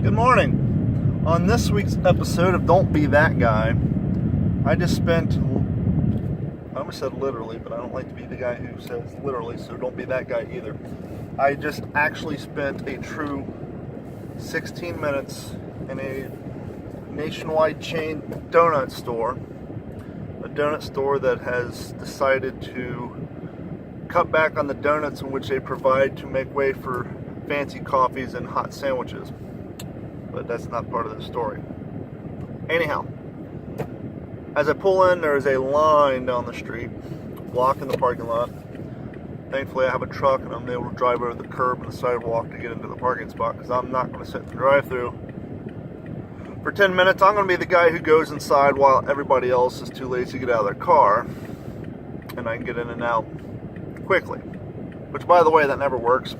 Good morning. On this week's episode of Don't Be That Guy, I just spent, I almost said literally, but I don't like to be the guy who says literally, so don't be that guy either. I just actually spent a true 16 minutes in a nationwide chain donut store. A donut store that has decided to cut back on the donuts in which they provide to make way for fancy coffees and hot sandwiches. But that's not part of the story. Anyhow, as I pull in, there's a line down the street blocking the parking lot. Thankfully, I have a truck and I'm able to drive over the curb and the sidewalk to get into the parking spot, because I'm not going to sit in the drive-thru for 10 minutes. I'm going to be the guy who goes inside while everybody else is too lazy to get out of their car, and I can get in and out quickly. Which, by the way, that never works.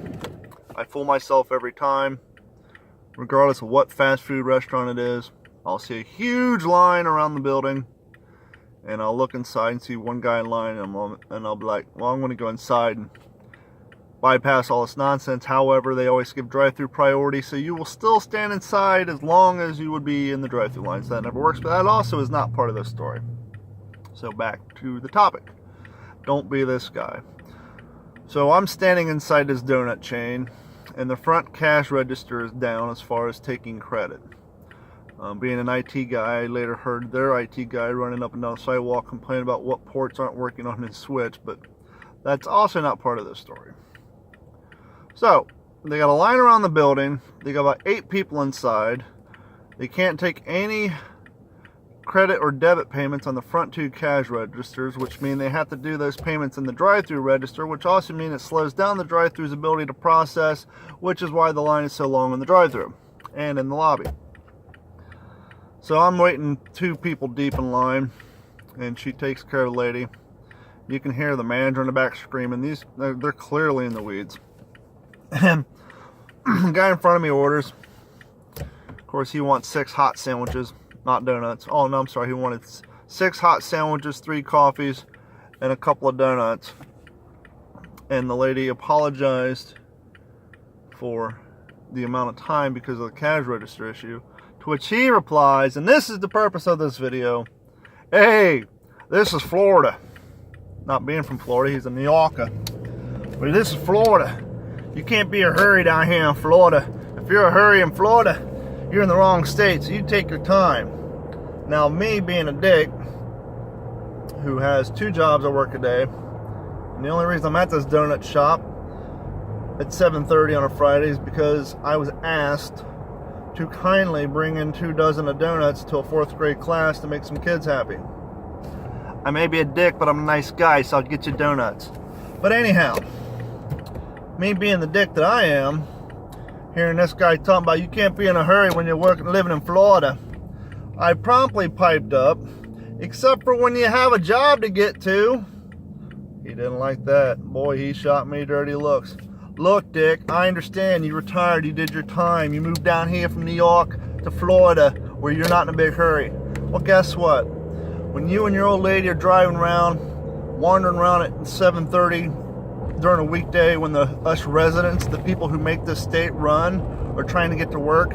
I fool myself every time. Regardless of what fast food restaurant it is, I'll see a huge line around the building, and I'll look inside and see one guy in line, and I'll be like, well, I'm going to go inside and bypass all this nonsense. However, they always give drive-thru priority, so you will still stand inside as long as you would be in the drive-thru lines. That never works, but that also is not part of this story. So back to the topic. Don't be this guy. So I'm standing inside this donut chain, and the front cash register is down as far as taking credit. Being an IT guy, I later heard their IT guy running up and down the sidewalk complaining about what ports aren't working on his switch, but that's also not part of this story. So, they got a line around the building. They got about 8 people inside. They can't take any credit or debit payments on the front 2 cash registers, which mean they have to do those payments in the drive-thru register, which also means it slows down the drive-thru's ability to process, which is why the line is so long in the drive-thru and in the lobby. So I'm waiting 2 people deep in line, and she takes care of the lady. You can hear the manager in the back screaming. They're clearly in the weeds. And the guy in front of me orders. Of course, he wants 6 hot sandwiches. Not donuts. Oh, no, I'm sorry. He wanted 6 hot sandwiches, 3 coffees, and a couple of donuts. And the lady apologized for the amount of time because of the cash register issue. To which he replies, and this is the purpose of this video, hey, this is Florida. Not being from Florida, he's a New Yorker. But this is Florida. You can't be a hurry down here in Florida. If you're a hurry in Florida, you're in the wrong state, so you take your time. Now, me being a dick who has 2 jobs I work a day, and the only reason I'm at this donut shop at 7:30 on a Friday is because I was asked to kindly bring in 2 dozen of donuts to a 4th grade class to make some kids happy. I may be a dick, but I'm a nice guy, so I'll get you donuts. But anyhow, me being the dick that I am, hearing this guy talking about you can't be in a hurry when you're living in Florida, I promptly piped up, except for when you have a job to get to. He didn't like that. Boy, he shot me dirty looks. Look, Dick, I understand you retired, you did your time, you moved down here from New York to Florida where you're not in a big hurry. Well, guess what? When you and your old lady are driving around, wandering around at 7:30 during a weekday when us residents, the people who make this state run, are trying to get to work,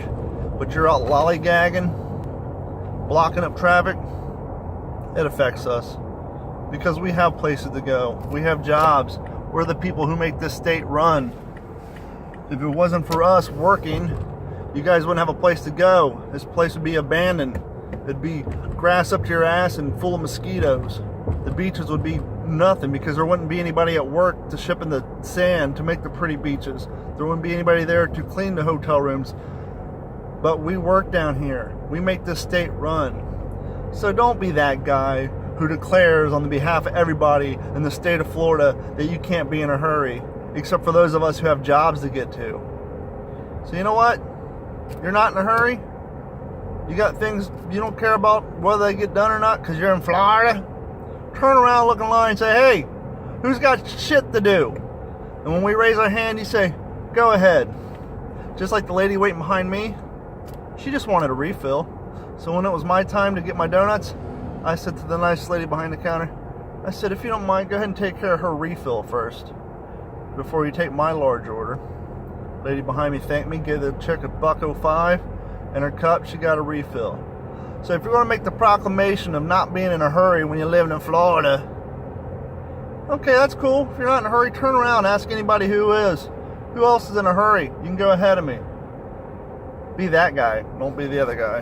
but you're out lollygagging, blocking up traffic, it affects us. Because we have places to go. We have jobs. We're the people who make this state run. If it wasn't for us working, you guys wouldn't have a place to go. This place would be abandoned. It'd be grass up to your ass and full of mosquitoes. The beaches would be nothing because there wouldn't be anybody at work to ship in the sand to make the pretty beaches. There wouldn't be anybody there to clean the hotel rooms. But we work down here. We make this state run. So don't be that guy who declares on the behalf of everybody in the state of Florida that you can't be in a hurry, except for those of us who have jobs to get to. So you know what? You're not in a hurry. You got things you don't care about whether they get done or not because you're in Florida. Turn around, look in line, and say, hey, who's got shit to do? And when we raise our hand, you say, go ahead. Just like the lady waiting behind me, she just wanted a refill. So when it was my time to get my donuts, I said to the nice lady behind the counter, I said, if you don't mind, go ahead and take care of her refill first before you take my large order. Lady behind me thanked me, gave the chick $1.05. In her cup, she got a refill. So if you're going to make the proclamation of not being in a hurry when you're living in Florida, okay, that's cool. If you're not in a hurry, turn around, ask anybody who is. Who else is in a hurry? You can go ahead of me. Be that guy. Don't be the other guy.